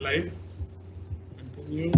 Live. Continue.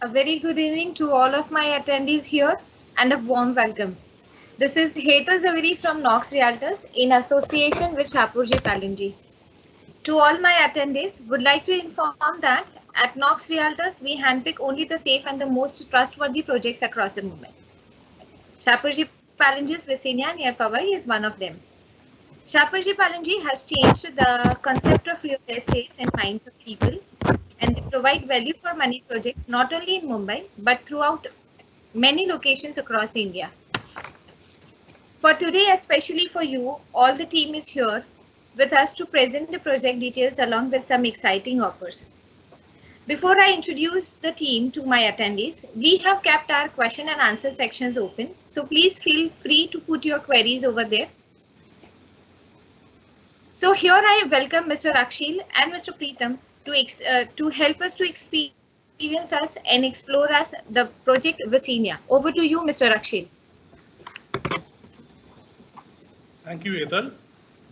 A very good evening to all of my attendees here and a warm welcome. This is Hetal Zaveri from Knox Realtors in association with Shapurji Palanji. To all my attendees, would like to inform that at Knox Realtors, we handpick only the safe and the most trustworthy projects across the Mumbai. Shapurji Palanji's Vicinea near Powai is one of them. Shapurji Palanji has changed the concept of real estate in minds of people, and they provide value for money projects not only in Mumbai but throughout many locations across India. For today, especially for you, all the team is here with us to present the project details along with some exciting offers. Before I introduce the team to my attendees, we have kept our question and answer sections open, so please feel free to put your queries over there. So here I welcome Mr. Akshil and Mr. Preetham to help us to experience us and explore us the project Vicinea. Over to you, Mr. Akshil. Thank you, Hetal.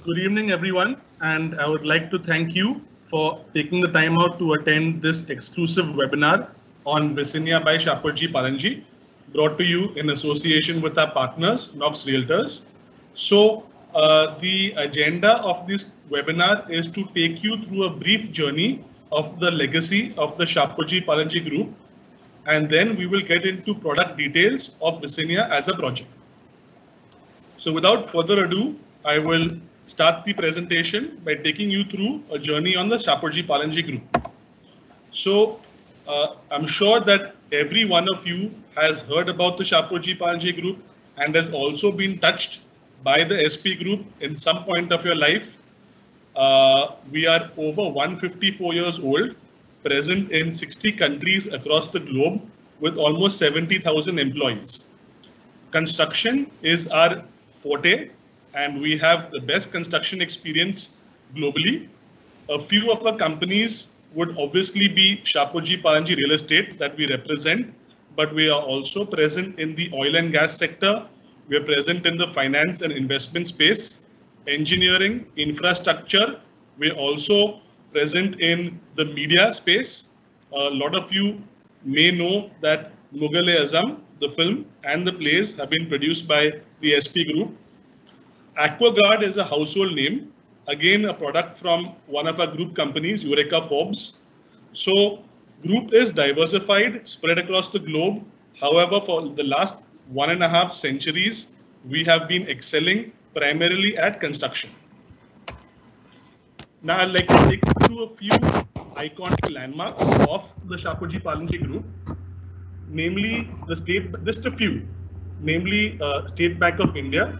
Good evening, everyone, and I would like to thank you for taking the time out to attend this exclusive webinar on Vicinea by Shapurji Palanji, brought to you in association with our partners, Knox Realtors. So, the agenda of this webinar is to take you through a brief journey of the legacy of the Shapurji Palanji Group, and then we will get into product details of Vicinea as a project. So without further ado, I will start the presentation by taking you through a journey on the Shapurji Palanji Group. So I'm sure that every one of you has heard about the Shapurji Palanji Group and has also been touched by the SP Group in some point of your life. We are over 154 years old, present in 60 countries across the globe with almost 70,000 employees. Construction is our forte, and we have the best construction experience globally. A few of our companies would obviously be Shapurji Palanji Real Estate that we represent, but we are also present in the oil and gas sector. We are present in the finance and investment space, engineering, infrastructure. We are also present in the media space. A lot of you may know that Mughal-e-Azam, the film and the plays have been produced by the SP Group. Aquaguard is a household name, again a product from one of our group companies, Eureka Forbes. So group is diversified, spread across the globe. However, for the last 1.5 centuries, we have been excelling primarily at construction. Now I'd like to take you through a few iconic landmarks of the Shapurji Palanji Group, namely just a few, namely State Bank of India,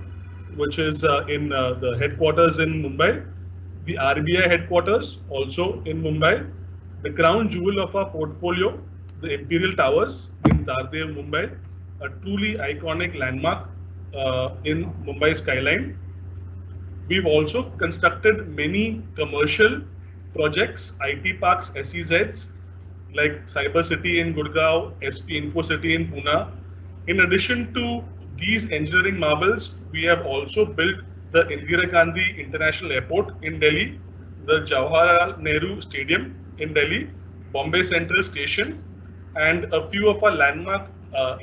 which is in the headquarters in Mumbai, the RBI headquarters also in Mumbai, the crown jewel of our portfolio, the Imperial Towers in Dardev, Mumbai, a truly iconic landmark in Mumbai skyline. We've also constructed many commercial projects, IT parks, SEZs, like Cyber City in Gurgaon, SP Info City in Pune. In addition to these engineering marvels, we have also built the Indira Gandhi International Airport in Delhi, the Jawaharlal Nehru Stadium in Delhi, Bombay Central Station, and a few of our landmark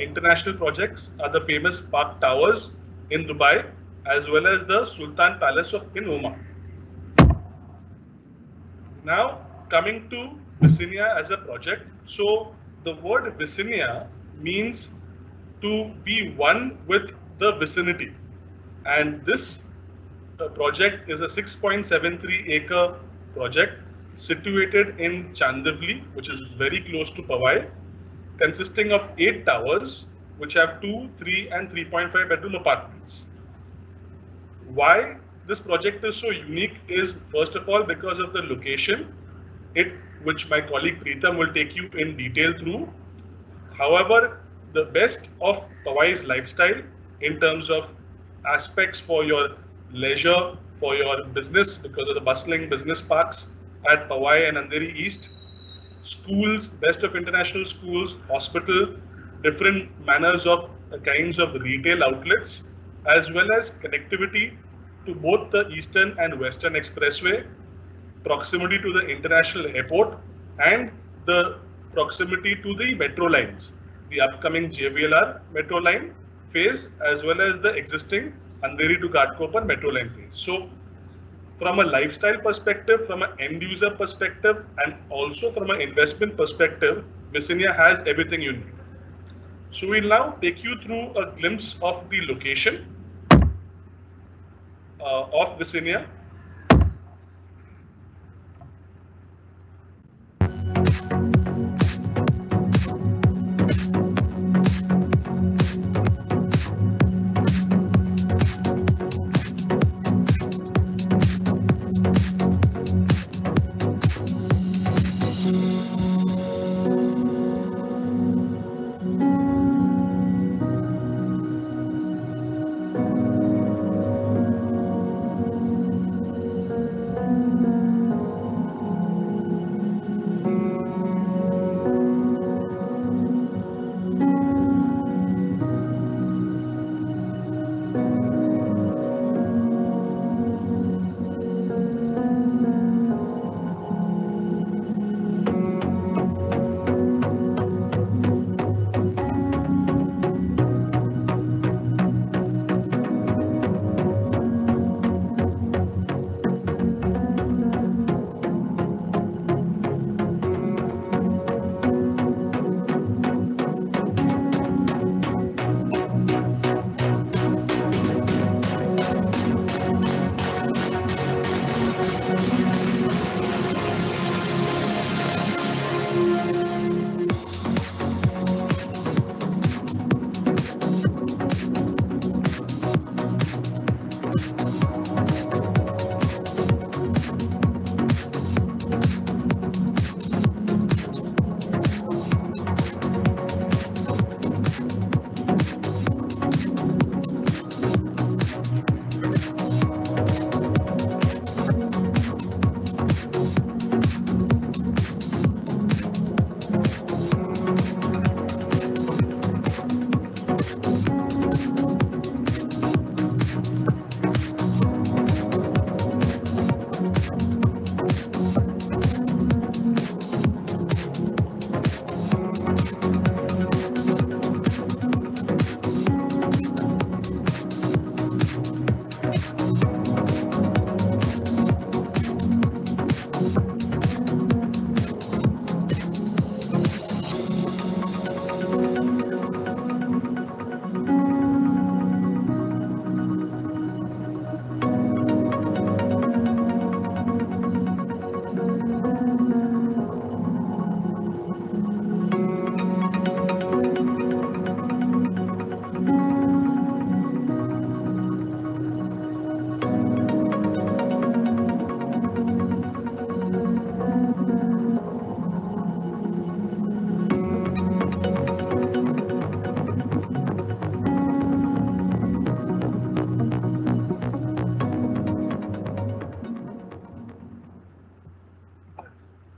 international projects are the famous Park Towers in Dubai, as well as the Sultan Palace in Oman. Now, coming to Vicinea as a project. So the word Vicinea means to be one with the vicinity. And this project is a 6.73 acre project situated in Chandivli, which is very close to Powai. consisting of 8 towers, which have 2, 3, and 3.5 bedroom apartments. Why this project is so unique is, first of all, because of the location, which my colleague Preetham will take you in detail through. However, the best of Powai's lifestyle in terms of aspects for your leisure, for your business, because of the bustling business parks at Powai and Andheri East, schools, best of international schools, hospital, different manners of kinds of retail outlets, as well as connectivity to both the Eastern and Western Expressway, proximity to the international airport, and the proximity to the metro lines, the upcoming JVLR metro line phase, as well as the existing Andheri to Ghatkopar metro line phase. So from a lifestyle perspective, from an end user perspective, and also from an investment perspective, Visinia has everything you need. So we'll now take you through a glimpse of the location of Visinia.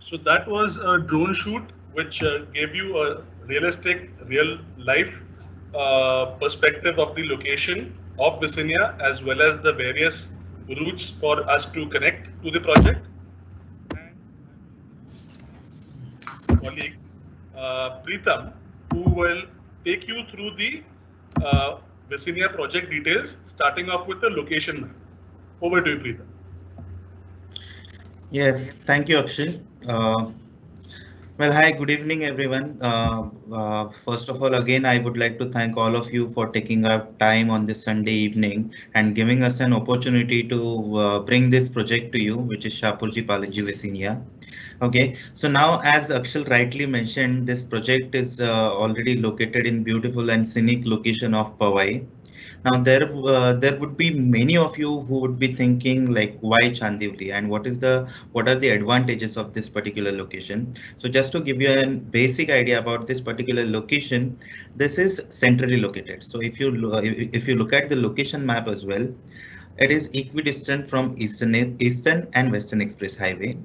So that was a drone shoot which gave you a realistic, real life perspective of the location of Visinia, as well as the various routes for us to connect to the project. And colleague Preetham, who will take you through the Visinia project details, starting off with the location map. Over to you, Preetham. Yes, thank you, Akshay. Well, hi, good evening, everyone. First of all, again, I would like to thank all of you for taking up time on this Sunday evening and giving us an opportunity to bring this project to you, which is Shahpurji Palanji Visinia. Okay, so now as Akshal rightly mentioned, this project is already located in beautiful and scenic location of Powai. Now there would be many of you who would be thinking like why Chandivli and what are the advantages of this particular location. So just to give you a basic idea about this particular location, this is centrally located. So if you look at the location map as well, it is equidistant from Eastern and Western Express Highway.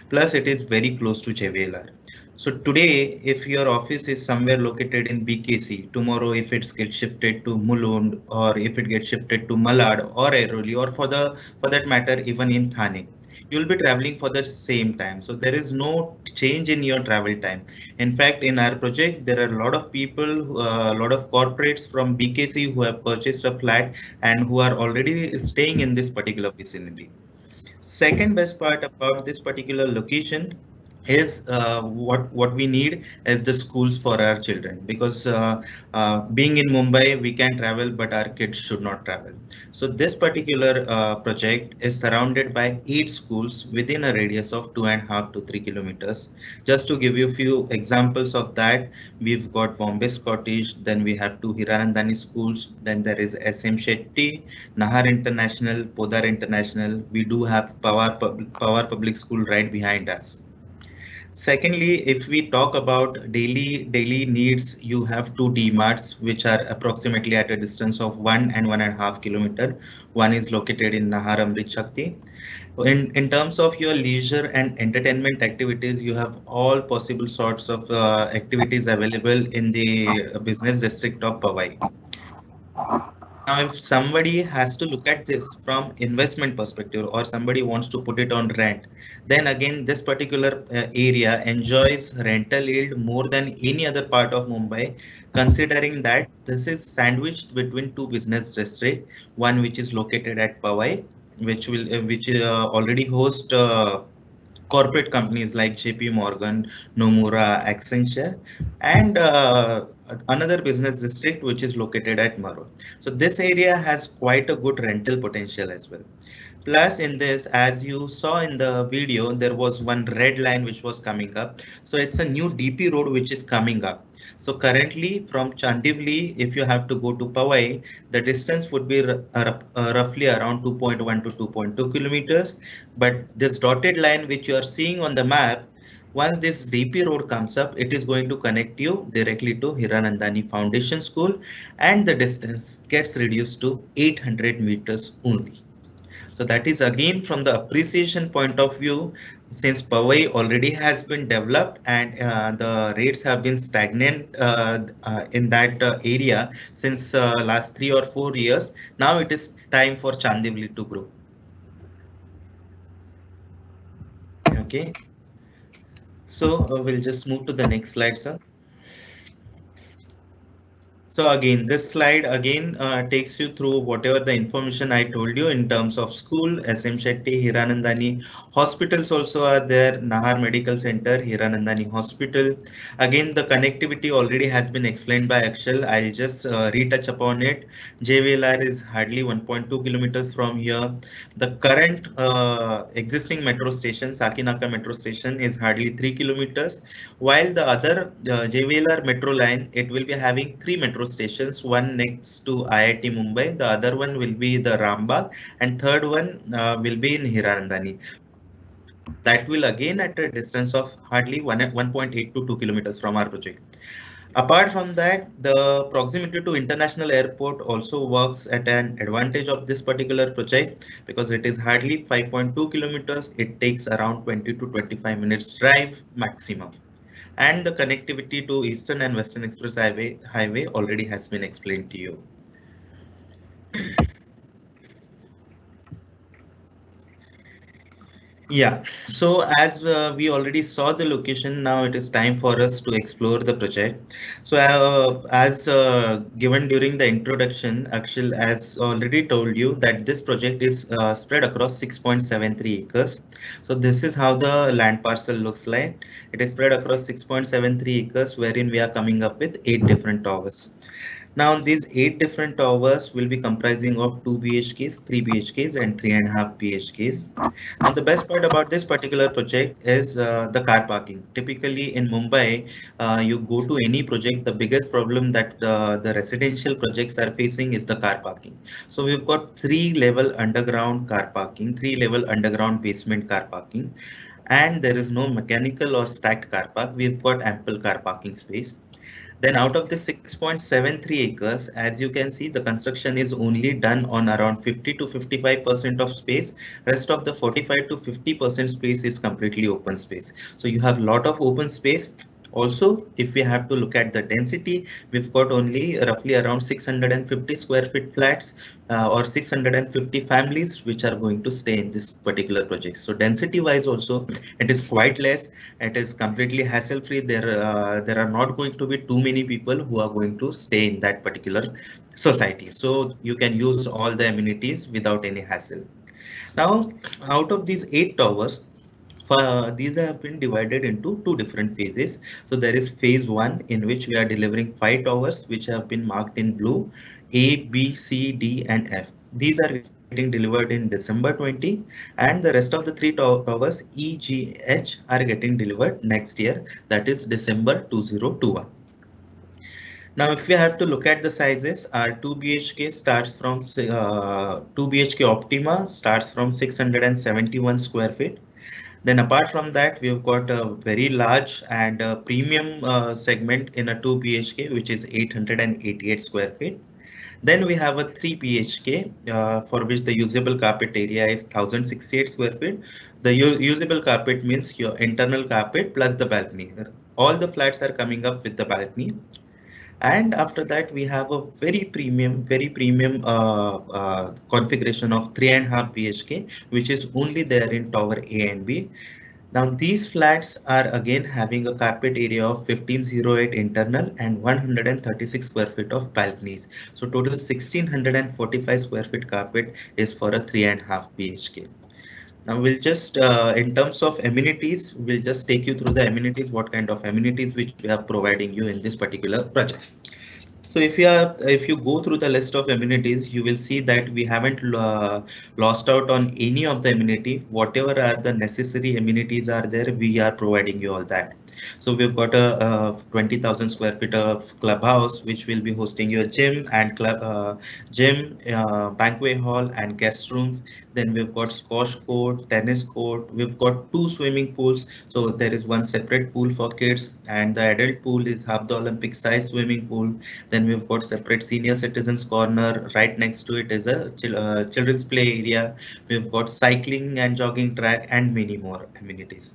Plus, it is very close to JVLR. So today, if your office is somewhere located in BKC, tomorrow if it gets shifted to Mulund or if it gets shifted to Malad or Airoli or for that matter even in Thane, you'll be traveling for the same time. So there is no change in your travel time. In fact, in our project, there are a lot of people, a lot of corporates from BKC who have purchased a flat and who are already staying in this particular vicinity. Second best part about this particular location is what we need is the schools for our children, because being in Mumbai we can travel but our kids should not travel. So this particular project is surrounded by 8 schools within a radius of 2.5 to 3 kilometers. Just to give you a few examples of that, we've got Bombay Scottish, then we have 2 Hiranandani schools, then there is SM Shetty, Nahar International, Podar International. We do have Power Public School right behind us. Secondly, if we talk about daily needs, you have 2 DMarts which are approximately at a distance of 1 and 1.5 kilometer. One is located in Nahar Amrit Shakti. In terms of your leisure and entertainment activities, you have all possible sorts of activities available in the business district of Powai. Now, if somebody has to look at this from investment perspective or somebody wants to put it on rent, then again, this particular area enjoys rental yield more than any other part of Mumbai, considering that this is sandwiched between 2 business districts, one which is located at Powai, which already host corporate companies like JP Morgan, Nomura, Accenture, and another business district which is located at Maro. So this area has quite a good rental potential as well. Plus in this, as you saw in the video, there was one red line which was coming up. So it's a new DP road which is coming up. So currently from Chandivli, if you have to go to Powai, the distance would be roughly around 2.1 to 2.2 kilometers. But this dotted line which you are seeing on the map, once this DP road comes up, it is going to connect you directly to Hiranandani Foundation School, and the distance gets reduced to 800 meters only. So that is again from the appreciation point of view, since Powai already has been developed and the rates have been stagnant in that area since last 3 or 4 years. Now it is time for Chandivli to grow. Okay. So we'll just move to the next slide, sir. So again, this slide again takes you through whatever the information I told you in terms of school, SM Shetty, Hiranandani. Hospitals also are there, Nahar Medical Center, Hiranandani Hospital. Again, the connectivity already has been explained by Akshal. I'll just retouch upon it. JVLR is hardly 1.2 kilometers from here. The current existing metro station, Sakinaka metro station, is hardly 3 kilometers, while the other JVLR metro line, it will be having 3 metro stations, one next to IIT Mumbai, the other one will be the Rambagh, and third one will be in Hiranandani. That will again at a distance of hardly 1.8 to 2 kilometers from our project. Apart from that, the proximity to international airport also works at an advantage of this particular project, because it is hardly 5.2 kilometers. It takes around 20 to 25 minutes drive maximum. And the connectivity to Eastern and Western Express Highway already has been explained to you. Yeah, so as we already saw the location, now it is time for us to explore the project. So as given during the introduction, Akshal has already told you that this project is spread across 6.73 acres. So this is how the land parcel looks like. It is spread across 6.73 acres, wherein we are coming up with 8 different towers. Now these 8 different towers will be comprising of 2 BHKs, 3 BHKs and 3.5 BHKs. Now the best part about this particular project is the car parking. Typically in Mumbai, you go to any project, the biggest problem that the residential projects are facing is the car parking. So we've got 3-level underground car parking, 3-level underground basement car parking, and there is no mechanical or stacked car park. We've got ample car parking space. Then out of the 6.73 acres, as you can see, the construction is only done on around 50 to 55% of space. Rest of the 45 to 50% space is completely open space. So you have a lot of open space. Also, if we have to look at the density, we've got only roughly around 650 square feet flats or 650 families which are going to stay in this particular project. So density wise also, it is quite less. It is completely hassle free. There are not going to be too many people who are going to stay in that particular society. So you can use all the amenities without any hassle. Now, out of these 8 towers, these have been divided into 2 different phases. So there is phase 1 in which we are delivering 5 towers which have been marked in blue: A, B, C, D and F. These are getting delivered in December 20, and the rest of the 3 towers E, G, H are getting delivered next year, that is December 2021. Now, if we have to look at the sizes, our 2 BHK starts from 2 BHK Optima starts from 671 square feet. Then apart from that, we've got a very large and premium segment in a 2 BHK, which is 888 square feet. Then we have a 3 BHK for which the usable carpet area is 1068 square feet. The usable carpet means your internal carpet plus the balcony. All the flats are coming up with the balcony. And after that, we have a very premium configuration of 3.5 BHK, which is only there in tower A and B. Now these flats are again having a carpet area of 1508 internal and 136 square feet of balconies. So total 1645 square feet carpet is for a 3.5 BHK. Now we'll just, in terms of amenities, we'll just take you through the amenities, what kind of amenities which we are providing you in this particular project. So if you go through the list of amenities, you will see that we haven't lost out on any of the amenity. Whatever are the necessary amenities are there, we are providing you all that. So we've got a 20,000 square feet of clubhouse, which will be hosting your gym and banquet hall and guest rooms. Then we've got squash court, tennis court. We've got 2 swimming pools. So there is one separate pool for kids, and the adult pool is half the Olympic size swimming pool. Then we've got separate senior citizens corner. Right next to it is a children's play area. We've got cycling and jogging track and many more amenities.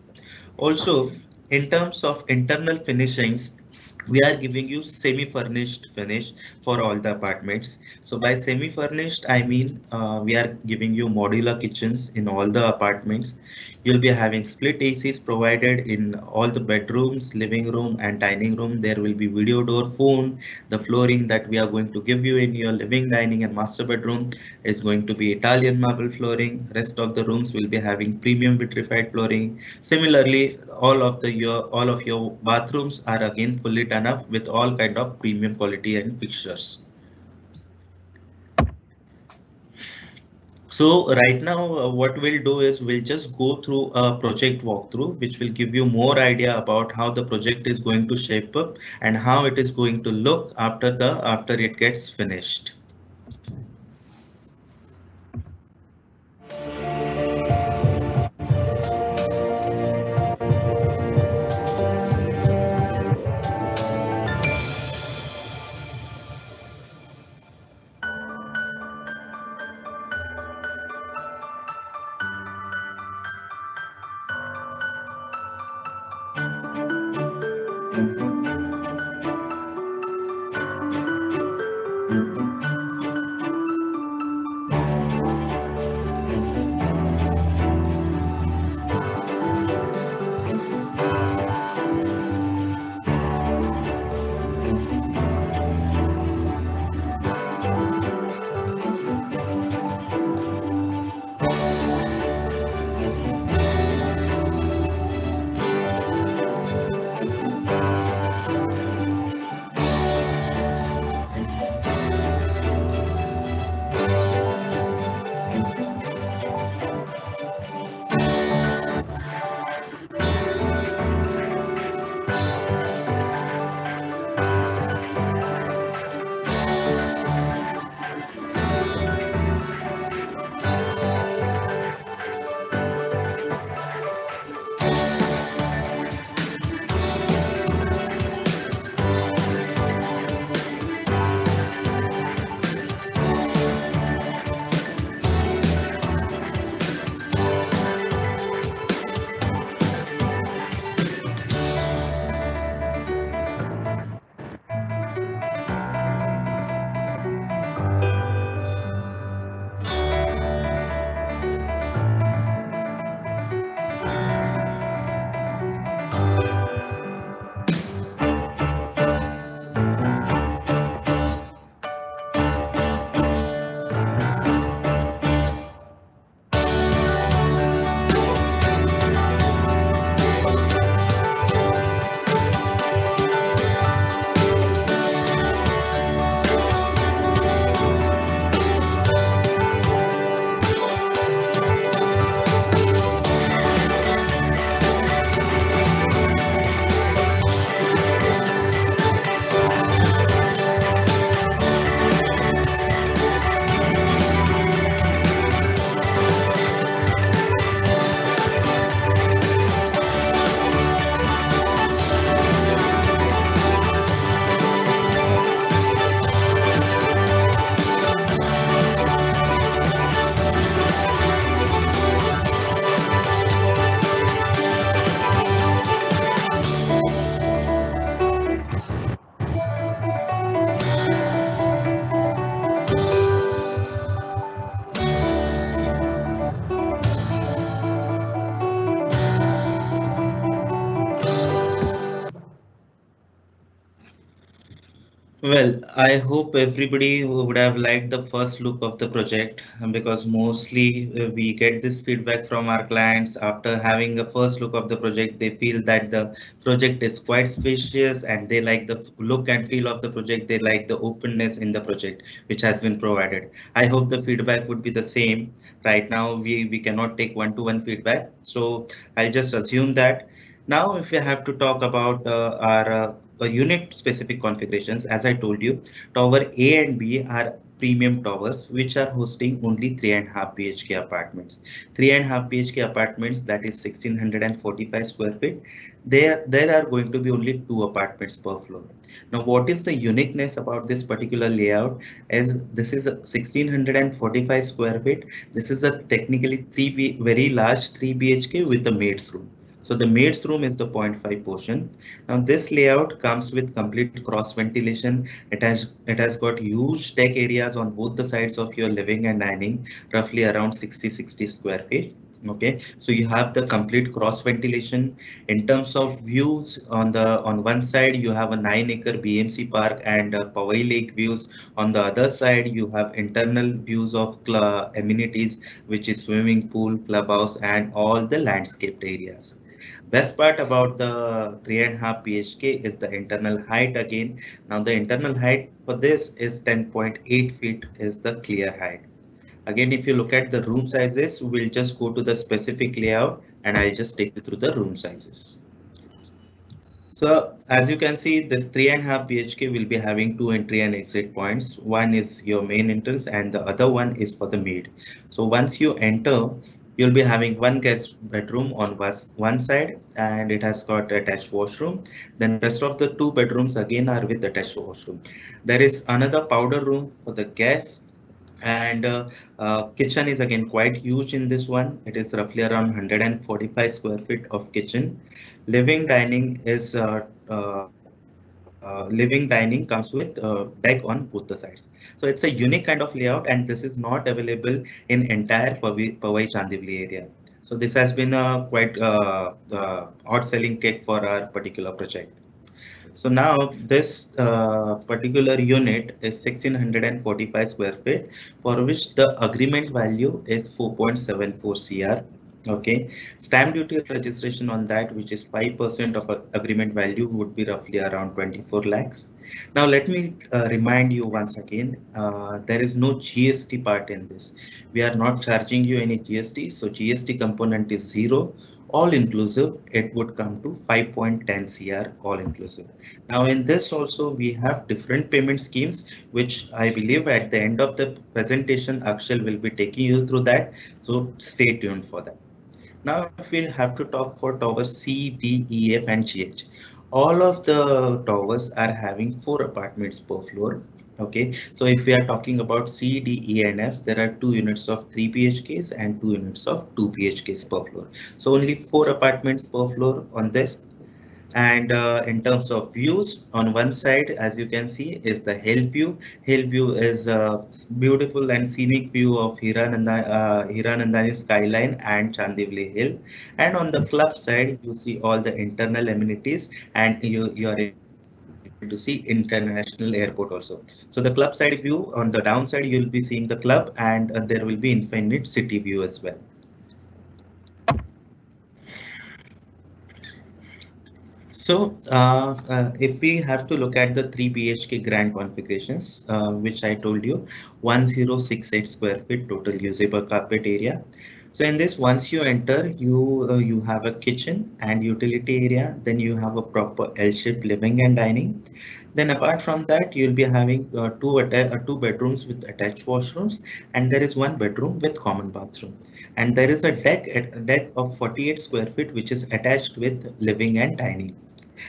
Also, in terms of internal finishings, we are giving you semi-furnished finish for all the apartments. So by semi-furnished, I mean we are giving you modular kitchens in all the apartments. You'll be having split ACs provided in all the bedrooms, living room and dining room. There will be video door, phone. The flooring that we are going to give you in your living, dining and master bedroom is going to be Italian marble flooring. Rest of the rooms will be having premium vitrified flooring. Similarly, all of your bathrooms are again fully done up with all kind of premium quality and fixtures. So right now, what we'll do is we'll just go through a project walkthrough, which will give you more idea about how the project is going to shape up and how it is going to look after it gets finished. Well, I hope everybody would have liked the first look of the project because mostly we get this feedback from our clients after having a first look of the project. They feel that the project is quite spacious and they like the look and feel of the project. They like the openness in the project which has been provided. I hope the feedback would be the same. Right now, we cannot take one-to-one feedback. So I'll just assume that. Now, if we have to talk about our unit specific configurations, as I told you, tower A and B are premium towers which are hosting only 3.5 BHK apartments. 3.5 BHK apartments, that is 1645 square feet. There are going to be only 2 apartments per floor. Now, what is the uniqueness about this particular layout? As this is a 1645 square feet, this is a technically very large 3 BHK with a maid's room. So the maid's room is the zero point 0.5 portion. Now this layout comes with complete cross ventilation. It has got huge deck areas on both the sides of your living and dining, roughly around 60 square feet. Okay, so you have the complete cross ventilation. In terms of views, on one side you have a 9-acre BMC park and Powai Lake views. On the other side you have internal views of amenities, which is swimming pool, clubhouse, and all the landscaped areas. Best part about the 3.5 BHK is the internal height again. Now the internal height for this is 10.8 feet is the clear height. Again, if you look at the room sizes, we'll just go to the specific layout and I'll just take you through the room sizes. So as you can see, this 3.5 BHK will be having 2 entry and exit points. One is your main entrance and the other one is for the maid. So once you enter, you'll be having one guest bedroom on one side and it has got attached washroom. Then rest of the 2 bedrooms again are with attached washroom. There is another powder room for the guests and kitchen is again quite huge in this one. It is roughly around 145 square feet of kitchen. Living dining is living dining comes with deck on both the sides. So it's a unique kind of layout and this is not available in entire Powai Chandivli area. So this has been a quite odd selling cake for our particular project. So now this particular unit is 1645 square feet, for which the agreement value is 4.74 CR. Okay, stamp duty registration on that, which is 5% of agreement value, would be roughly around 24 lakhs. Now let me remind you once again, there is no GST part in this. We are not charging you any GST, so GST component is 0. All inclusive, it would come to 5.10 CR all inclusive. Now in this also we have different payment schemes, which I believe at the end of the presentation, Akshal will be taking you through that. So stay tuned for that. Now, if we have to talk for towers C, D, E, F, and GH, all of the towers are having 4 apartments per floor. Okay, so if we are talking about C, D, E, and F, there are 2 units of 3 BHKs and 2 units of 2 BHKs per floor. So only 4 apartments per floor on this. And in terms of views, on one side, as you can see, is the hill view. Hill view is a beautiful and scenic view of Hiranandani skyline and Chandivli Hill. And on the club side, you see all the internal amenities and you are able to see international airport also. So the club side view, on the downside, you'll be seeing the club and there will be infinite city view as well. So if we have to look at the 3 BHK grand configurations, which I told you, 1068 square feet total usable carpet area. So in this, once you enter, you have a kitchen and utility area. Then you have a proper L-shaped living and dining. Then apart from that, you'll be having two bedrooms with attached washrooms, and there is one bedroom with common bathroom. And there is a deck of 48 square feet, which is attached with living and dining.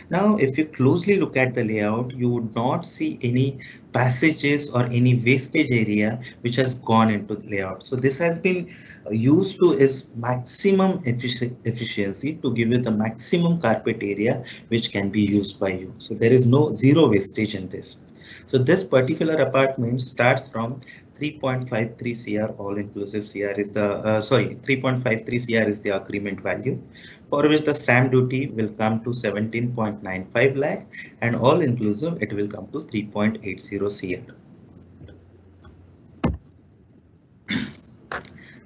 Now, if you closely look at the layout, you would not see any passages or any wastage area which has gone into the layout. So this has been used to is maximum efficiency to give you the maximum carpet area which can be used by you. So there is no zero wastage in this. So this particular apartment starts from 3.53 CR, all inclusive CR is the 3.53 CR is the agreement value, for which the stamp duty will come to 17.95 lakh, and all inclusive it will come to 3.80 CR.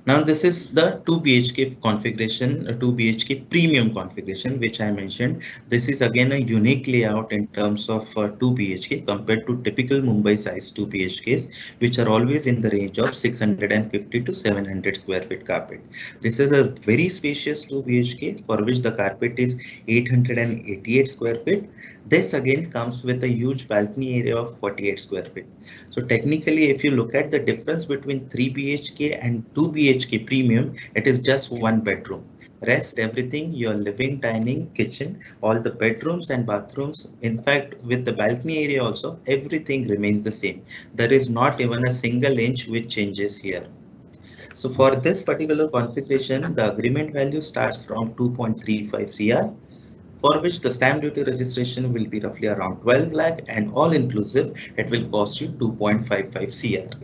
Now this is the 2 BHK configuration, 2 BHK premium configuration, which I mentioned. This is again a unique layout in terms of 2 BHK compared to typical Mumbai size 2 BHKs, which are always in the range of 650 to 700 square feet carpet. This is a very spacious 2 BHK for which the carpet is 888 square feet. This again comes with a huge balcony area of 48 square feet. So technically, if you look at the difference between 3 BHK and 2 BHK premium, it is just one bedroom. Rest everything, your living, dining, kitchen, all the bedrooms and bathrooms, in fact, with the balcony area also, everything remains the same. There is not even a single inch which changes here. So for this particular configuration, the agreement value starts from 2.35 CR. For which the stamp duty registration will be roughly around 12 lakh, and all inclusive it will cost you 2.55 CR.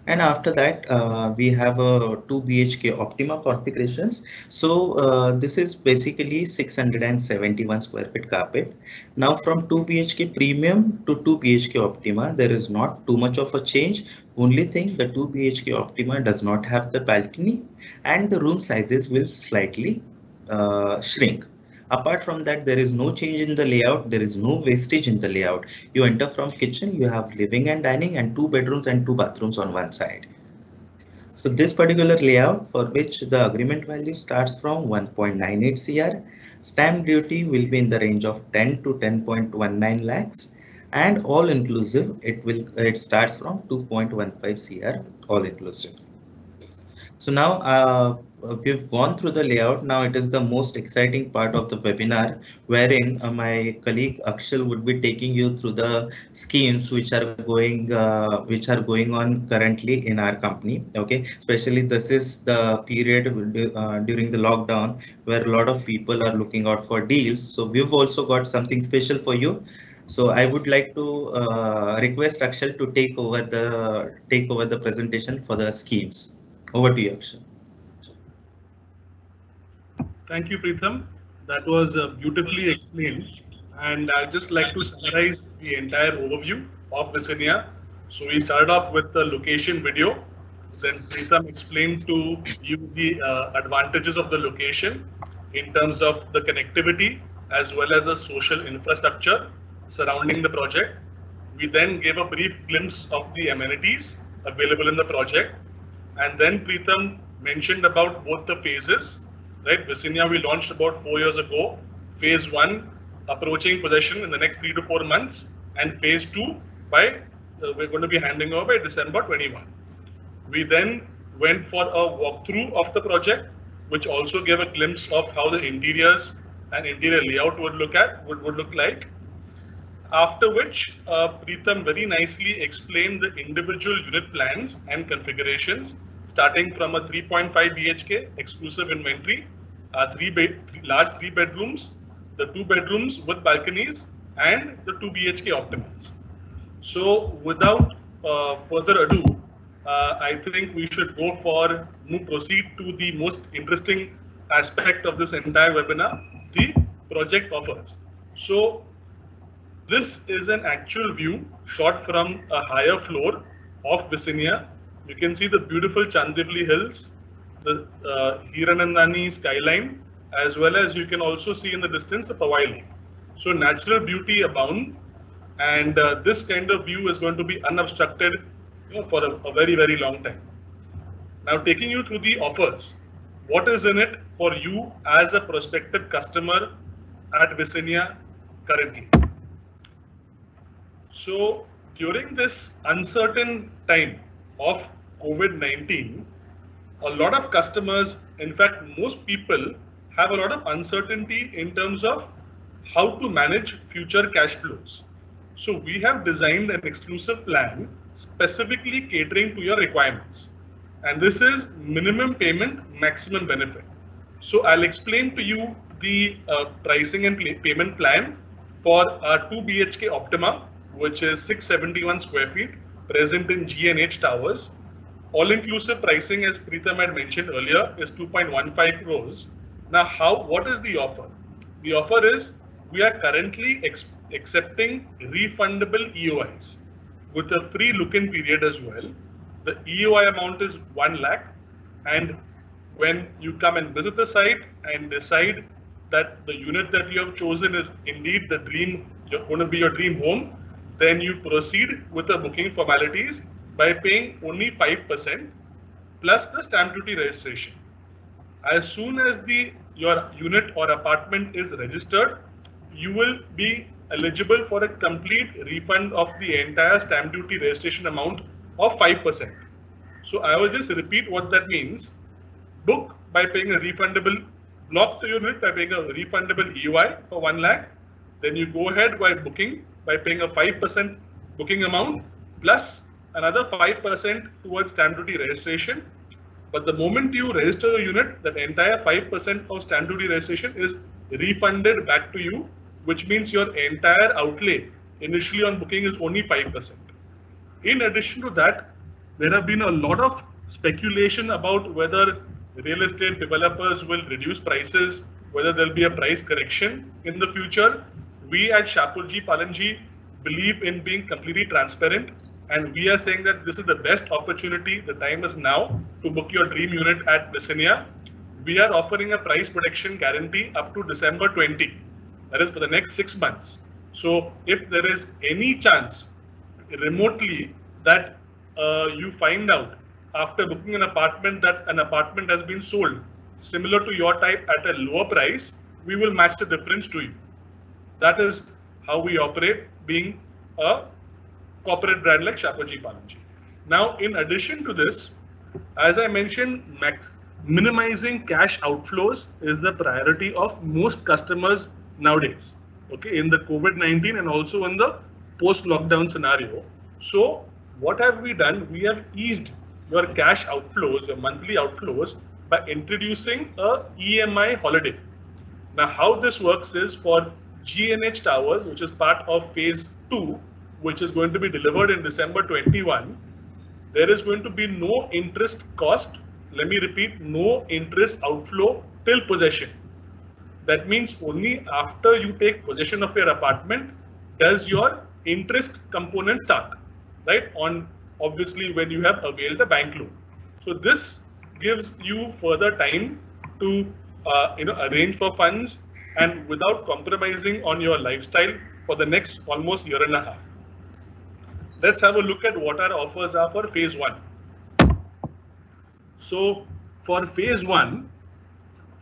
And after that, we have a 2 BHK Optima configurations. So this is basically 671 square feet carpet. Now from 2 BHK Premium to 2 BHK Optima, there is not too much of a change. Only thing, the 2 BHK Optima does not have the balcony and the room sizes will slightly shrink. Apart from that, there is no change in the layout. There is no wastage in the layout. You enter from kitchen, you have living and dining and 2 bedrooms and 2 bathrooms on one side. So this particular layout, for which the agreement value starts from 1.98 CR, stamp duty will be in the range of 10 to 10.19 lakhs, and all inclusive it starts from 2.15 CR all inclusive. So now we've gone through the layout. Now it is the most exciting part of the webinar, wherein my colleague Akshal would be taking you through the schemes which are going on currently in our company. Okay, especially this is the period during the lockdown where a lot of people are looking out for deals. So we've also got something special for you. So I would like to request Akshal to take over the presentation for the schemes. Over to you, Akshal. Thank you, Preetham. That was beautifully explained. And I'd just like to summarize the entire overview of Visinia. So we started off with the location video. Then Preetham explained to you the advantages of the location in terms of the connectivity as well as the social infrastructure surrounding the project. We then gave a brief glimpse of the amenities available in the project. And then Preetham mentioned about both the phases, right? Visinia we launched about 4 years ago. Phase 1 approaching possession in the next 3 to 4 months, and phase 2 we're going to be handing over by December 21. We then went for a walkthrough of the project, which also gave a glimpse of how the interiors and interior layout would look like. After which, Preetham very nicely explained the individual unit plans and configurations, starting from a 3.5 BHK exclusive inventory, large 3 bedrooms, the 2 bedrooms with balconies, and the 2 BHK Optimas. So without further ado, I think we should proceed to the most interesting aspect of this entire webinar, the project offers. So this is an actual view shot from a higher floor of Visinia. You can see the beautiful Chandivli Hills, the Hiranandani skyline, as well as you can also see in the distance the Powai Lake. So natural beauty abound, and this kind of view is going to be unobstructed for a very, very long time. Now taking you through the offers, what is in it for you as a prospective customer at Visinia currently? So during this uncertain time of COVID-19, a lot of customers, in fact, most people have a lot of uncertainty in terms of how to manage future cash flows. So we have designed an exclusive plan specifically catering to your requirements. And this is minimum payment, maximum benefit. So I'll explain to you the pricing and payment plan for our 2 BHK Optima, which is 671 square feet, present in G&H Towers. All-inclusive pricing, as Preetham had mentioned earlier, is 2.15 crores. Now, what is the offer? The offer is we are currently accepting refundable EOIs with a free look-in period as well. The EOI amount is 1 lakh, and when you come and visit the site and decide that the unit that you have chosen is indeed the dream, going to be your dream home, then you proceed with the booking formalities by paying only 5% plus the stamp duty registration. As soon as your unit or apartment is registered, you will be eligible for a complete refund of the entire stamp duty registration amount of 5%. So I will just repeat what that means. Book by paying a refundable, block the unit by paying a refundable EOI for 1 lakh. Then you go ahead by booking by paying a 5% booking amount plus another 5% towards stamp duty registration. But the moment you register a unit, that entire 5% of stamp duty registration is refunded back to you, which means your entire outlay initially on booking is only 5%. In addition to that, there have been a lot of speculation about whether real estate developers will reduce prices, whether there'll be a price correction in the future. We at Shapoorji Pallonji believe in being completely transparent, and we are saying that this is the best opportunity. The time is now to book your dream unit at Visinnia. We are offering a price protection guarantee up to December 20. That is for the next 6 months. So if there is any chance remotely that you find out after booking an apartment that an apartment has been sold similar to your type at a lower price, we will match the difference to you. That is how we operate, being a corporate brand like Shapoorji Pallonji. Now, in addition to this, as I mentioned, minimizing cash outflows is the priority of most customers nowadays, okay, in the COVID-19 and also in the post-lockdown scenario. So what have we done? We have eased your cash outflows, your monthly outflows, by introducing a EMI holiday. Now, how this works is for G&H Towers, which is part of phase 2, which is going to be delivered in December 21, there is going to be no interest cost. Let me repeat, no interest outflow till possession. That means only after you take possession of your apartment does your interest component start, right? On obviously when you have availed the bank loan. So this gives you further time to arrange for funds and without compromising on your lifestyle for the next almost year and a half. Let's have a look at what our offers are for phase 1. So for phase 1,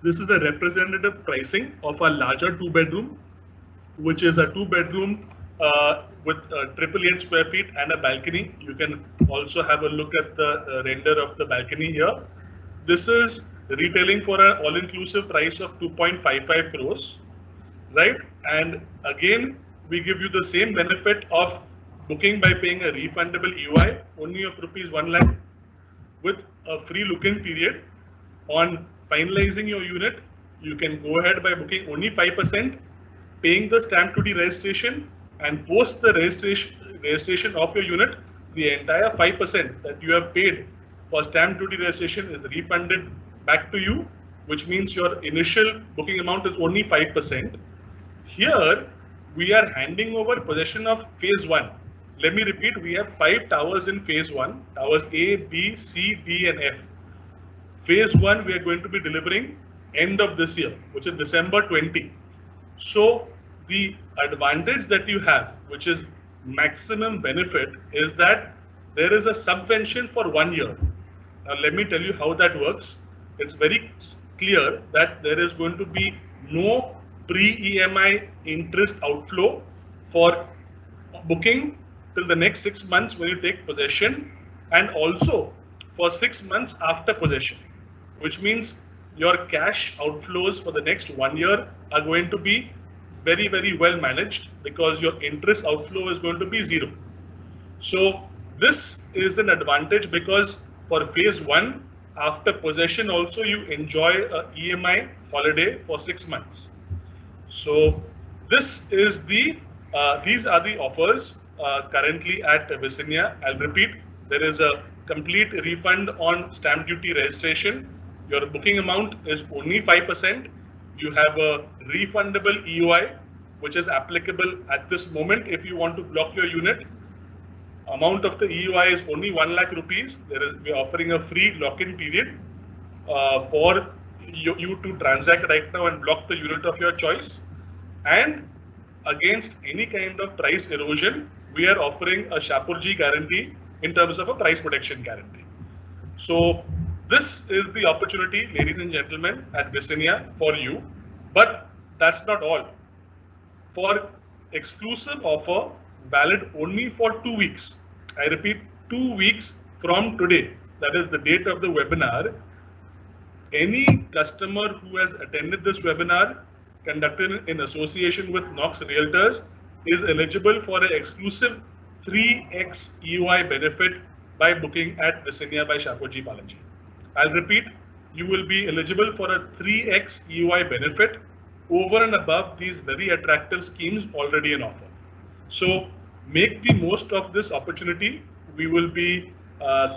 this is the representative pricing of a larger 2-bedroom, which is a 2-bedroom with 888 square feet and a balcony. You can also have a look at the render of the balcony here. This is retailing for an all-inclusive price of 2.55 crores, right? And again, we give you the same benefit of booking by paying a refundable EOI only of rupees 1 lakh with a free look-in period. On finalizing your unit, you can go ahead by booking only 5%, paying the stamp duty registration, and post the registration of your unit, the entire 5% that you have paid for stamp duty registration is refunded back to you, which means your initial booking amount is only 5%. Here, we are handing over possession of phase 1. Let me repeat, we have 5 towers in phase 1, towers A, B, C, D, and F. Phase 1, we are going to be delivering end of this year, which is December 20. So the advantage that you have, which is maximum benefit, is that there is a subvention for 1 year. Now, let me tell you how that works. It's very clear that there is going to be no pre-EMI interest outflow for booking till the next 6 months when you take possession, and also for 6 months after possession, which means your cash outflows for the next 1 year are going to be very, very well managed because your interest outflow is going to be 0. So this is an advantage because for phase 1, after possession also you enjoy a EMI holiday for 6 months. So This is these are the offers currently at Visinia. I'll repeat, there is a complete refund on stamp duty registration. Your booking amount is only 5%. You have a refundable EOI, which is applicable at this moment if you want to block your unit. Amount of the EOI is only 1 lakh rupees. We are offering a free lock-in period for you to transact right now and block the unit of your choice. And against any kind of price erosion, we are offering a Shapoorji guarantee in terms of a price protection guarantee. So this is the opportunity, ladies and gentlemen, at Visinia for you. But that's not all. For exclusive offer valid only for 2 weeks. I repeat, 2 weeks from today. That is the date of the webinar. Any customer who has attended this webinar conducted in association with Knox Realtors is eligible for an exclusive 3x EOI benefit by booking at Visinia by Shapoorji Pallonji. I'll repeat, you will be eligible for a 3x EOI benefit over and above these very attractive schemes already in offer. So make the most of this opportunity. We will be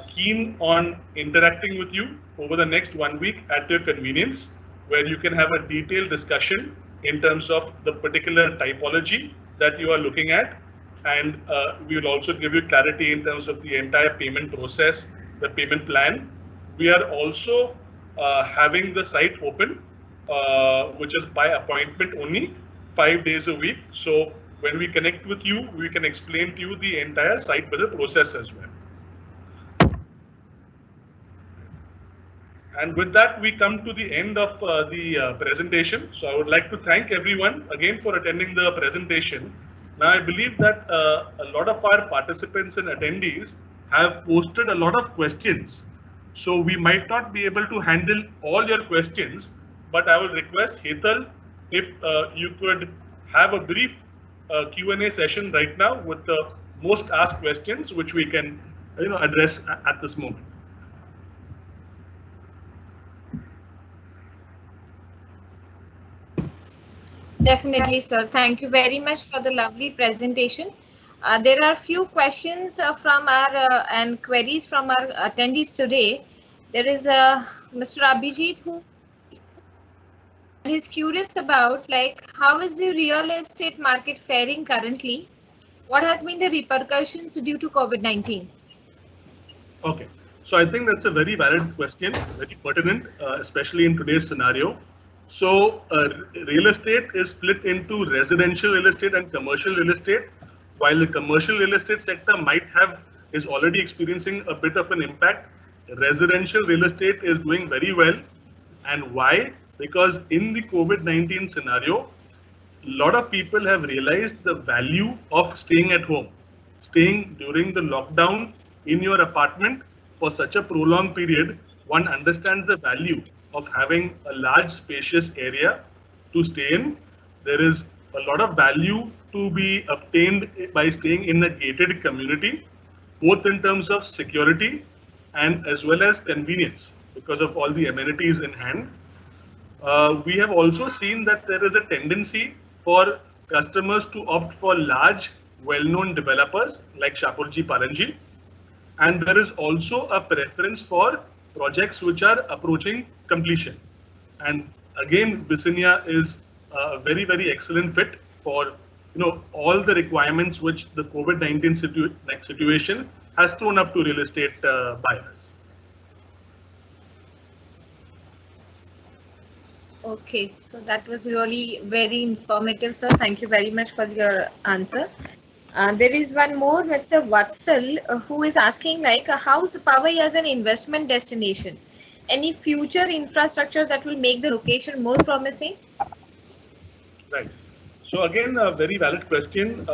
keen on interacting with you over the next 1 week at your convenience, where you can have a detailed discussion in terms of the particular typology that you are looking at. And we will also give you clarity in terms of the entire payment process, the payment plan. We are also having the site open, which is by appointment only, 5 days a week. So when we connect with you, we can explain to you the entire site visit process as well. And with that, we come to the end of the presentation. So I would like to thank everyone again for attending the presentation. Now, I believe that a lot of our participants and attendees have posted a lot of questions. So we might not be able to handle all your questions, but I will request Hetal if you could have a brief Q&A session right now with the most asked questions, which we can address at this moment. Definitely, sir. Thank you very much for the lovely presentation. There are few questions from our and queries from our attendees today. There is Mr. Abhijit who is curious about how is the real estate market faring currently? What has been the repercussions due to COVID-19? Okay, so I think that's a very valid question, very pertinent, especially in today's scenario. So real estate is split into residential real estate and commercial real estate. While the commercial real estate sector is already experiencing a bit of an impact, residential real estate is doing very well. And why? Because in the COVID-19 scenario, a lot of people have realized the value of staying at home, staying during the lockdown in your apartment for such a prolonged period. One understands the value of having a large spacious area to stay in. There is a lot of value to be obtained by staying in a gated community, both in terms of security and as well as convenience because of all the amenities in hand. We have also seen that there is a tendency for customers to opt for large, well-known developers like Shapoorji Pallonji. And there is also a preference for projects which are approaching completion. And again, Visinia is a very, very excellent fit for all the requirements which the COVID-19 situation has thrown up to real estate buyers. Okay, so that was really very informative, sir. Thank you very much for your answer. There is one more, Mr. Vatsal, who is asking how's Powai as an investment destination? Any future infrastructure that will make the location more promising? Right. So again, a very valid question.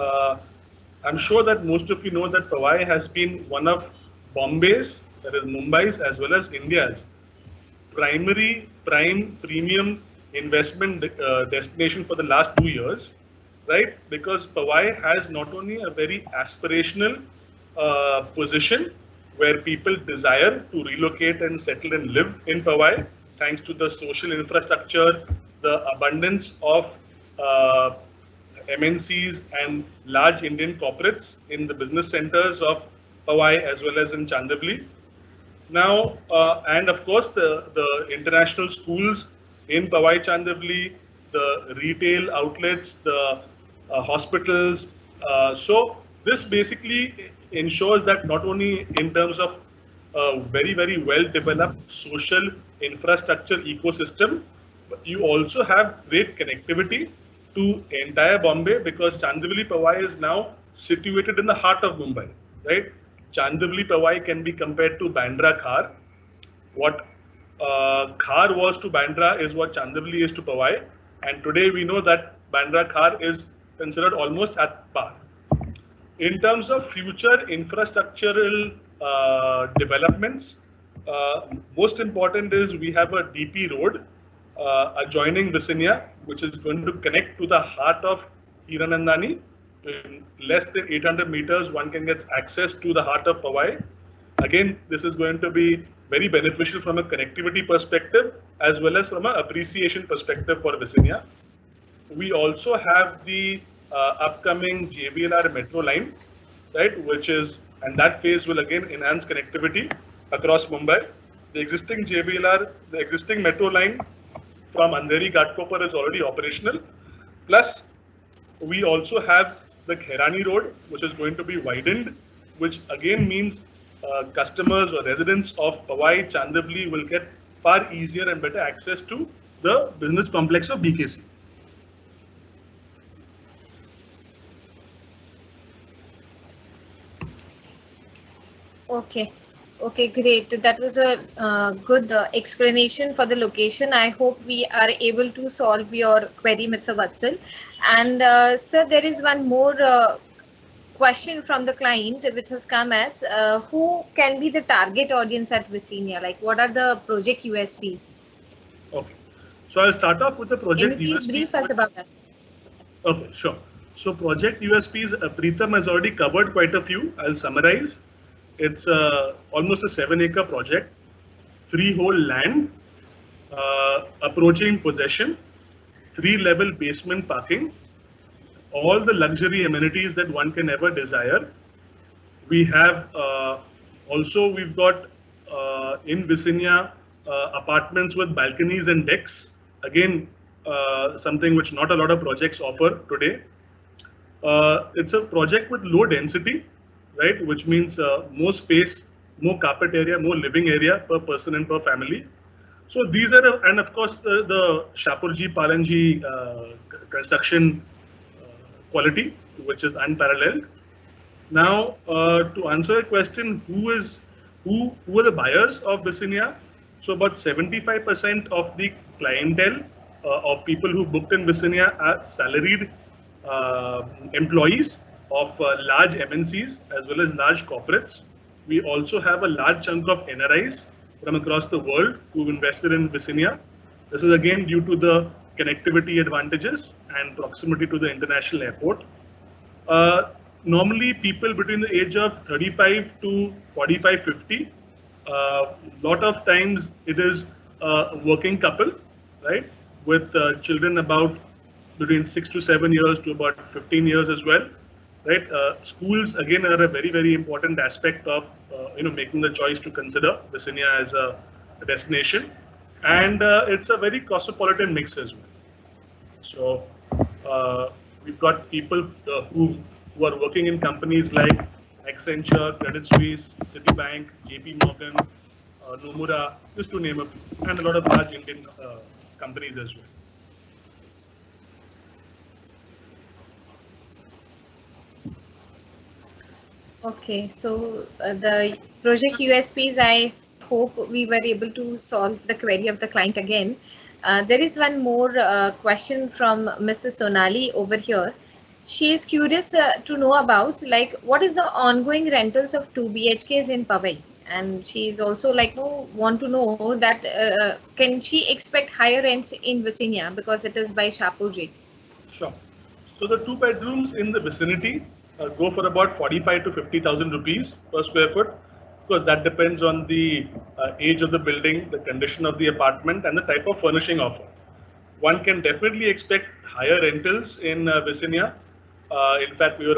I'm sure that most of you know that Powai has been one of Bombay's, that is Mumbai's, as well as India's premium investment destination for the last 2 years. Right, because Powai has not only a very aspirational position where people desire to relocate and settle and live in Powai, thanks to the social infrastructure, the abundance of MNCs and large Indian corporates in the business centers of Powai as well as in Chandivli. Now, and of course, the international schools in Powai Chandivli, the retail outlets, the hospitals. So this basically ensures that not only in terms of very, very well developed social infrastructure ecosystem, but you also have great connectivity to entire Bombay, because Chandivli Powai is now situated in the heart of Mumbai, right? Chandivli Powai can be compared to Bandra Khar. What Khar was to Bandra is what Chandivli is to Powai, and today we know that Bandra Khar is considered almost at par. In terms of future infrastructural developments, most important is we have a DP road adjoining Visinia, which is going to connect to the heart of Hiranandani. In less than 800 meters, one can get access to the heart of Powai. Again, this is going to be very beneficial from a connectivity perspective as well as from an appreciation perspective for Visinia. We also have the upcoming JBLR metro line, right, and that phase will again enhance connectivity across Mumbai. The existing JBLR, the existing metro line from Andheri Ghatkopar is already operational. Plus, we also have the Khairani Road, which is going to be widened, which again means customers or residents of Powai, Chandivli will get far easier and better access to the business complex of BKC. Okay. Okay, great. That was a good explanation for the location. I hope we are able to solve your query, Mr. Vatsal. And sir, there is one more question from the client which has come as who can be the target audience at Visinia? Like, what are the project USPs? Okay. So I'll start off with the project USPs. Can you please brief us about that? Okay, sure. So project USPs, Preetham has already covered quite a few. I'll summarize. It's almost a 7-acre project, freehold land, approaching possession, 3-level basement parking, all the luxury amenities that one can ever desire. We have we've got in Visinia apartments with balconies and decks. Again, something which not a lot of projects offer today. It's a project with low density, right? Which means more space, more carpet area, more living area per person and per family. So these are, and of course the Shapurji Palanji construction quality, which is unparalleled. Now, to answer your question, who are the buyers of Visinia? So about 75% of the clientele of people who booked in Visinia are salaried employees of large MNCs as well as large corporates. We also have a large chunk of NRIs from across the world who've invested in Visinia. This is again due to the connectivity advantages and proximity to the international airport. Normally people between the age of 35 to 45, 50, lot of times it is a working couple, right, with children about between 6 to 7 years to about 15 years as well. Right, schools again are a very, very important aspect of making the choice to consider Visinia as a destination, and it's a very cosmopolitan mix as well. So we've got people who are working in companies like Accenture, Credit Suisse, Citibank, JP Morgan, Nomura, just to name a few, and a lot of large Indian companies as well. Okay, so the project USPs, I hope we were able to solve the query of the client again. There is one more question from Mrs. Sonali over here. She is curious to know about what is the ongoing rentals of 2 BHKs in Powai, and she is also want to know that can she expect higher rents in Visinia because it is by Shapurji? Sure. So the 2 bedrooms in the vicinity go for about 45 to 50,000 rupees per square foot. Of course, that depends on the age of the building, the condition of the apartment, and the type of furnishing offered. one can definitely expect higher rentals in Visinia. In fact, we were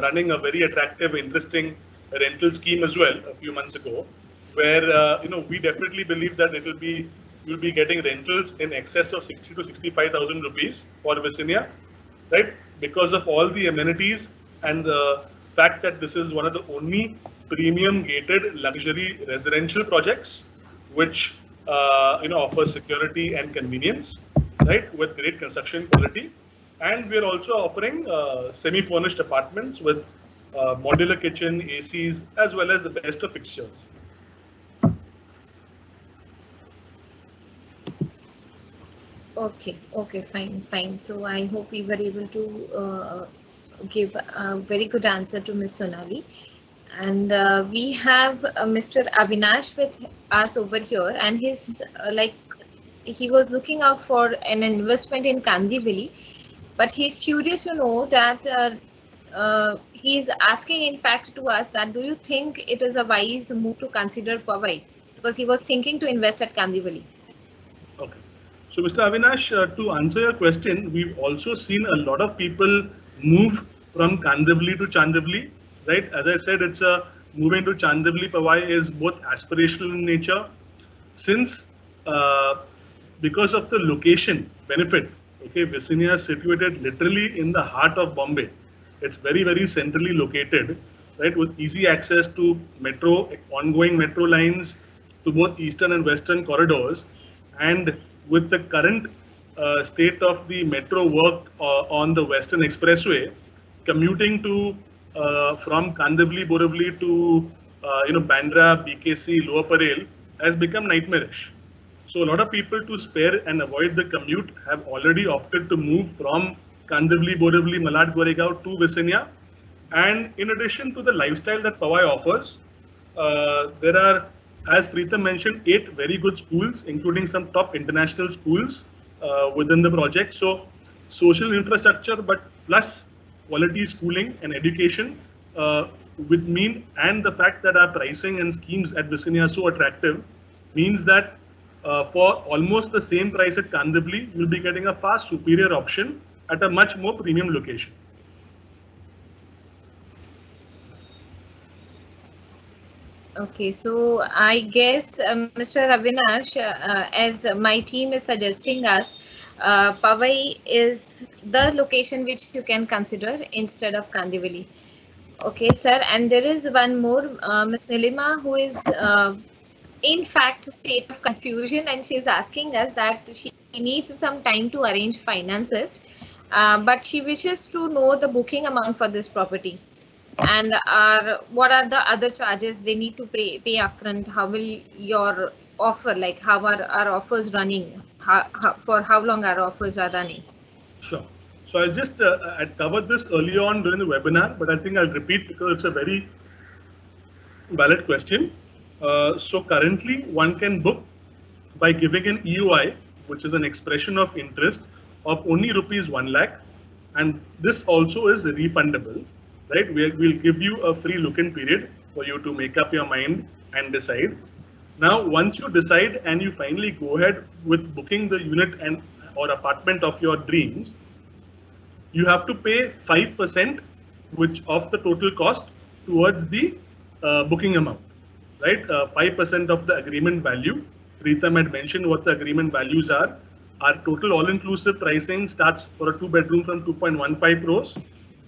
running a very attractive, interesting rental scheme as well a few months ago, where we definitely believe that you'll be getting rentals in excess of 60 to 65,000 rupees for Visinia, right? Because of all the amenities and the fact that this is one of the only premium gated luxury residential projects which offers security and convenience, right, with great construction quality. And we are also offering semi-furnished apartments with modular kitchen, ACs, as well as the best of fixtures. Okay, fine. So I hope we were able to give a very good answer to Ms. Sonali. And we have Mr. Avinash with us over here, and he's he was looking out for an investment in Kandivali, but he's curious to know that he's asking in fact to us that do you think it is a wise move to consider Powai, because he was thinking to invest at Kandivali. Okay. So, Mr. Avinash, to answer your question, we've also seen a lot of people move from Kandivali to Chandivali, right? As I said, it's a moving to Chandivali Powai is both aspirational in nature, since because of the location benefit. Okay, Visinia is situated literally in the heart of Bombay. It's very, very centrally located, right, with easy access to metro, ongoing metro lines to both eastern and western corridors, and with the current state of the metro work on the Western Expressway, commuting to from Kandivali, Borivali to Bandra, BKC, Lower Parel has become nightmarish. So a lot of people, to spare and avoid the commute, have already opted to move from Kandivali, Borivali, Malad, Goregaon to Visinia. And in addition to the lifestyle that Powai offers, there are, as Preetham mentioned, 8 very good schools, including some top international schools within the project. So social infrastructure, but plus quality schooling and education with mean, and the fact that our pricing and schemes at Visinia are so attractive, means that for almost the same price at Kandivali, you'll be getting a far superior option at a much more premium location. Okay, so I guess Mr. Avinash, as my team is suggesting us, Powai is the location which you can consider instead of Kandivali. Okay, sir, and there is one more, Ms. Nilima, who is in fact a state of confusion, and she's asking us that she needs some time to arrange finances, but she wishes to know the booking amount for this property. And what are the other charges they need to pay upfront? How will your offer, like how are our offers running? For how long our offers are running? Sure. So I'll just, I covered this early on during the webinar, but I think I'll repeat because it's a very valid question. So currently one can book by giving an EOI, which is an expression of interest of only rupees 1 lakh. And this also is refundable. Right, we'll give you a free look-in period for you to make up your mind and decide. Now, once you decide and you finally go ahead with booking the unit and or apartment of your dreams, you have to pay 5% which of the total cost towards the booking amount. Right, 5% of the agreement value. Preetham had mentioned what the agreement values are. Our total all-inclusive pricing starts for a 2-bedroom from 2.15 crores.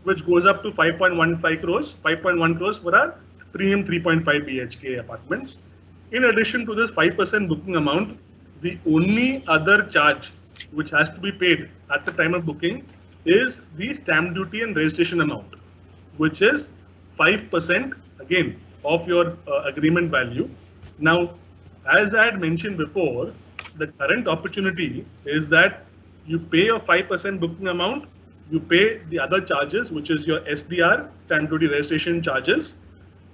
Which goes up to 5.15 crores, 5.1 crores for our premium 3.5 BHK apartments. In addition to this 5% booking amount, the only other charge which has to be paid at the time of booking is the stamp duty and registration amount, which is 5% again of your agreement value. Now, as I had mentioned before, the current opportunity is that you pay your 5% booking amount, you pay the other charges, which is your SDR, stamp duty registration charges.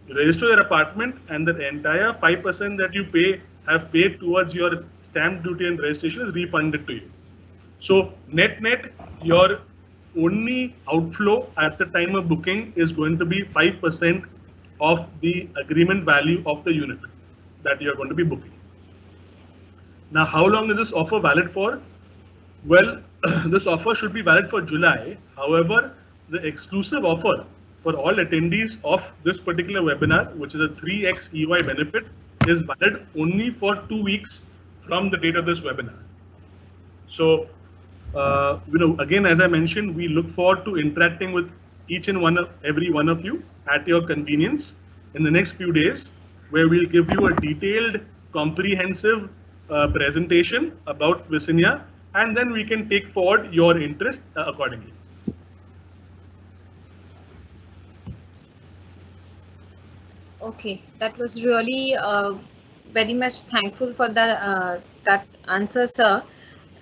You register your apartment, and the entire 5% that you have paid towards your stamp duty and registration is refunded to you. So net, your only outflow at the time of booking is going to be 5% of the agreement value of the unit that you are going to be booking. Now, how long is this offer valid for? Well, this offer should be valid for July. However, the exclusive offer for all attendees of this particular webinar, which is a 3x EY benefit, is valid only for 2 weeks from the date of this webinar. So, again, as I mentioned, we look forward to interacting with each and every one of you at your convenience in the next few days, where we'll give you a detailed, comprehensive presentation about Visinia, and then we can take forward your interest accordingly. Okay, that was really very much thankful for the that answer, sir.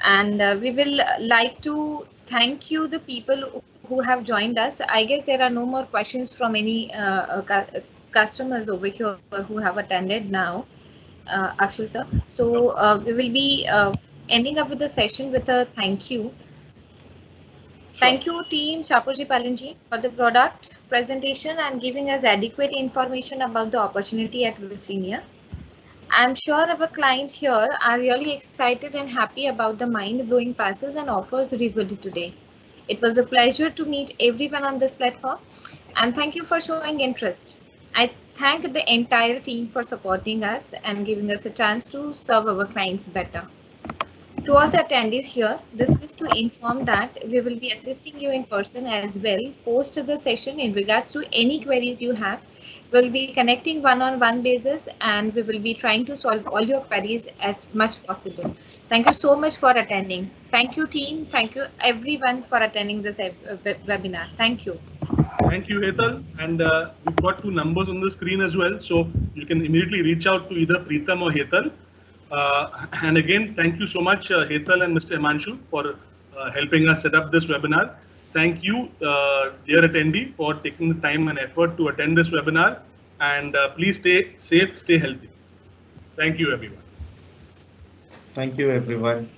And we will like to thank you, the people who have joined us. I guess there are no more questions from any customers over here who have attended now, Akshal sir. So we will be ending up with the session with a thank you. Thank you, team Shapoorji Pallonji, for the product presentation and giving us adequate information about the opportunity at Visinia. I'm sure our clients here are really excited and happy about the mind-blowing passes and offers revealed today. It was a pleasure to meet everyone on this platform, and thank you for showing interest. I thank the entire team for supporting us and giving us a chance to serve our clients better. To all the attendees here, this is to inform that we will be assisting you in person as well post the session in regards to any queries you have. We'll be connecting one-on-one basis, and we will be trying to solve all your queries as much possible. Thank you so much for attending. Thank you, team. Thank you, everyone, for attending this webinar. Thank you. Thank you, Hetal. And we've got 2 numbers on the screen as well, so you can immediately reach out to either Preetham or Hetal. And again, thank you so much, Hetal and Mr. Himanshu, for helping us set up this webinar. Thank you, dear attendee, for taking the time and effort to attend this webinar. And please stay safe, stay healthy. Thank you, everyone. Thank you, everyone.